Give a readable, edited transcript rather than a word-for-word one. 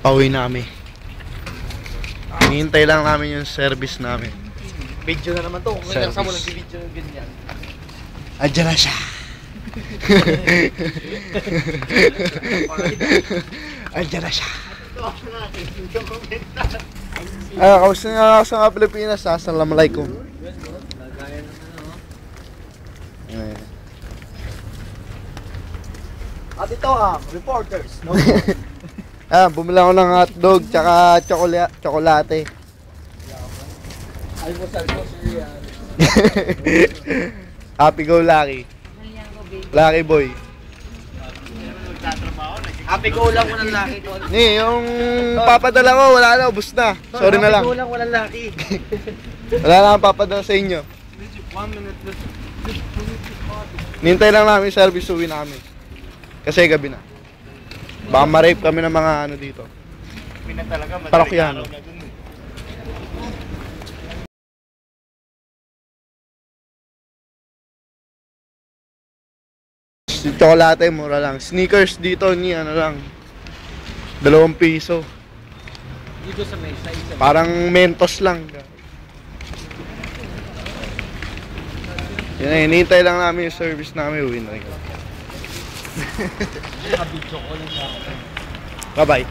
Pauwi namin. Hinihintay lang namin yung service namin. Video na naman to. Kung Service. nasa mo nag-video ng ganyan. Andiyan na siya. Andiyan na siya. Kamusta nga ako sa mga Pilipinas? Assalamualaikum. At ito reporters. No? Bumili ako ng hotdog tsaka tsokolate. Ay mo sa Happy go lucky. Lucky boy. Happy go lang walang laki. Yung papadala ko, wala na, ubos na. Sorry na lang. Happy go lang walang laki. Wala na akong papadala sa inyo. 1 minute left. Nintay lang namin service, uwi namin. Kasi gabi na. Baka ma-rape kami ng mga ano dito. Parokyano. Tsokolate, mura lang. Sneakers dito, ni ano lang. 2 piso. Dito sa mesa. Parang Mentos lang. Yan na, hinihintay lang namin yung service namin. Uwi na rin. Nakabidyo ko lang. Bye-bye.